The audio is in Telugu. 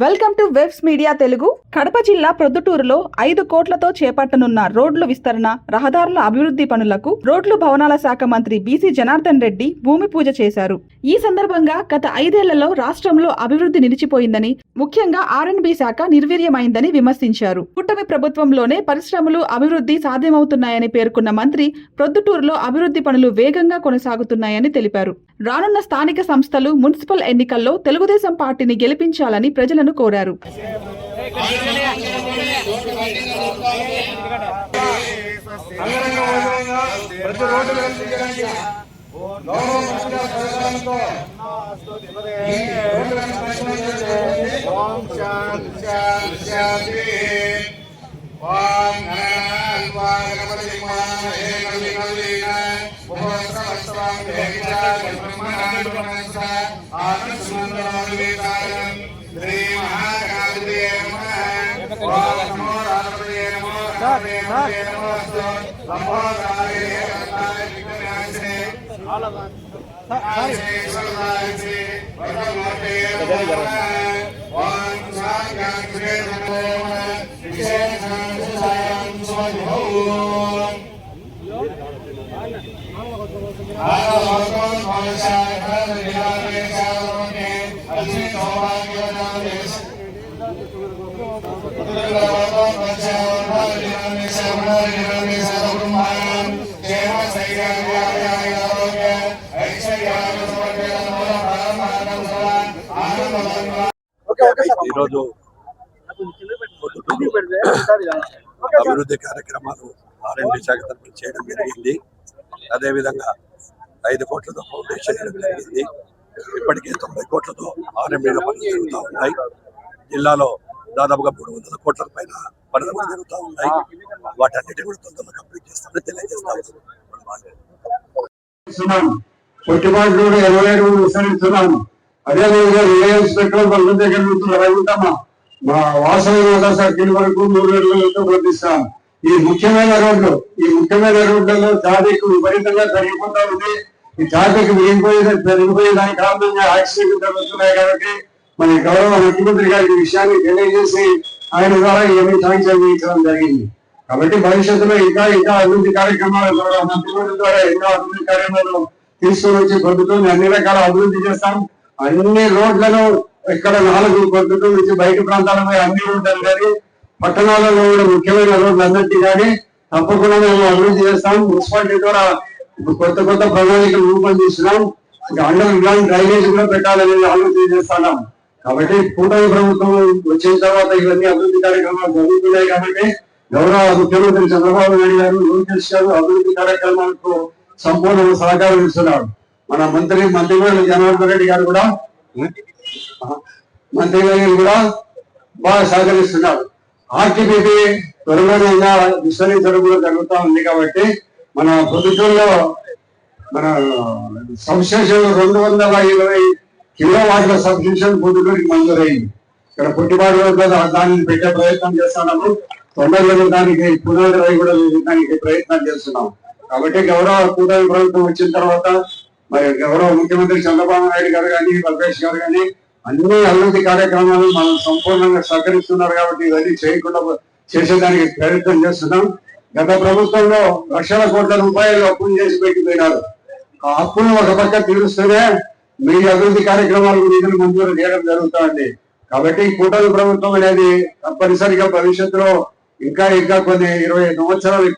Welcome to webs media Telugu. Kadapa జిల్లా ప్రొద్దుటూరులో 5 కోట్లతో చేపట్టనున్న రోడ్లు విస్తరణ, రహదారుల అభివృద్ధి పనులకు రోడ్లు భవనాల శాఖ మంత్రి బీసీ జనార్దన్ రెడ్డి భూమి పూజ చేశారు. ఈ సందర్భంగా గత 5 ఏళ్లలో రాష్ట్రంలో అభివృద్ధి నిలిచిపోయిందని, ముఖ్యంగా R&B శాఖ నిర్వీర్యమైందని విమర్శించారు. కూటమి ప్రభుత్వంలోనే పరిశ్రమలు అభివృద్ధి సాధ్యమవుతున్నాయని పేర్కొన్న మంత్రి ప్రొద్దుటూరులో అభివృద్ధి పనులు వేగంగా కొనసాగుతున్నాయని తెలిపారు. రానున్న స్థానిక సంస్థలు, మున్సిపల్ ఎన్నికల్లో తెలుగుదేశం పార్టీని గెలిపించాలని ప్రజలను కోరారు. ఈరోజు అభివృద్ధి కార్యక్రమాలు R&D శాఖ తరఫున చేయడం జరిగింది. అదేవిధంగా 5 కోట్లతో ఫౌండేషన్ చేయడం జరిగింది. ఇప్పటికే 90 కోట్లతో R&Dలో పనులు జరుగుతూ ఉన్నాయి. జిల్లాలో దాదాపుగా 300 కోట్ల పైన పనులు జరుగుతూ ఉన్నాయి. వాటన్నిటి కూడా తొందరగా కంప్లీట్ చేస్తామని తెలియజేస్తాం. అదేవిధంగా రిలయన్స్ పెట్రోల్ బంక్ దగ్గర నుంచి మా వాసవి సర్కిల్ వరకు 3 ఏళ్లతో ప్రవర్తిస్తాం. ఈ ముఖ్యమైన రోడ్లలో ట్రాఫిక్ విపరీతంగా పెరిగిపోతా ఉంది. ఈ ట్రాఫిక్ పెరిగిపోయేదానికి కారణంగా యాక్సిడెంట్ జరుగుతున్నాయి. కాబట్టి మన గౌరవ ముఖ్యమంత్రి గారికి విషయాన్ని తెలియజేసి ఆయన ద్వారా ఏమీ శాంక్షన్ చేయించడం జరిగింది. కాబట్టి భవిష్యత్తులో ఇంకా అభివృద్ధి కార్యక్రమాలు మంత్రిమంత్రి ద్వారా ఎన్నో అభివృద్ధి కార్యక్రమాలు తీసుకొని వచ్చి ప్రభుత్వం అన్ని రకాల అభివృద్ధి చేస్తాం. అన్ని రోడ్లను ఇక్కడ 4 పొద్దుటూరు నుంచి బయట ప్రాంతాలపై అన్ని రోడ్లు కానీ పట్టణాలలో కూడా ముఖ్యమైన రోడ్లు అన్నింటి కానీ తప్పకుండా మేము అభివృద్ధి చేస్తాం. మున్సిపాలిటీ ద్వారా కొత్త ప్రణాళికలు రూపొందిస్తున్నాం. అండర్ గ్రౌండ్ డ్రైనేజ్ కూడా పెట్టాలని ఆలోచన చేస్తున్నాం. కాబట్టి కూటమి ప్రభుత్వం వచ్చిన తర్వాత ఇవన్నీ అభివృద్ధి కార్యక్రమాలు జరుగుతున్నాయి. కాబట్టి గౌరవ ముఖ్యమంత్రి చంద్రబాబు నాయుడు గారు, లోకేష్ గారు అభివృద్ధి కార్యక్రమాలకు సంపూర్ణ సహకారం ఇస్తున్నారు. మన మంత్రివర్యులు జనార్దన్ రెడ్డి గారు కూడా బాగా సహకరిస్తున్నారు. ఆర్టీపీపీ త్వరలోనే విస్తరించడం కూడా జరుగుతూ ఉంది. కాబట్టి మన పొద్దుటూరులో మన సబ్స్టేషన్ 220 కిలోవాట్ల సబ్స్టేషన్ పొద్దుటూరుకి మంజూరైంది. ఇక్కడ పుట్టిబాటు దాన్ని పెట్టే ప్రయత్నం చేస్తున్నాము. తొందరలో దానికి పునరుద్ధరణ కూడా దానికి ప్రయత్నం చేస్తున్నాం. కాబట్టి గౌరవ కూటమి ప్రభుత్వం వచ్చిన తర్వాత మరి గౌరవ ముఖ్యమంత్రి చంద్రబాబు నాయుడు గారు కానీ, లోకేష్ గారు కానీ అన్ని అభివృద్ధి కార్యక్రమాలు మనం సంపూర్ణంగా సహకరిస్తున్నారు. కాబట్టి ఇవన్నీ చేయకుండా చేసేదానికి ప్రయత్నం చేస్తున్నాం. గత ప్రభుత్వంలో లక్షల కోట్ల రూపాయలు అప్పులు చేసి పెట్టిపోయినారు. ఆ అప్పులు ఒక పక్క తీరుస్తూనే మీ అభివృద్ధి కార్యక్రమాలకు నిధులు మంజూరు చేయడం జరుగుతుంది. కాబట్టి కూటమి ప్రభుత్వం అనేది తప్పనిసరిగా భవిష్యత్తులో ఇంకా కొన్ని 20 సంవత్సరాలు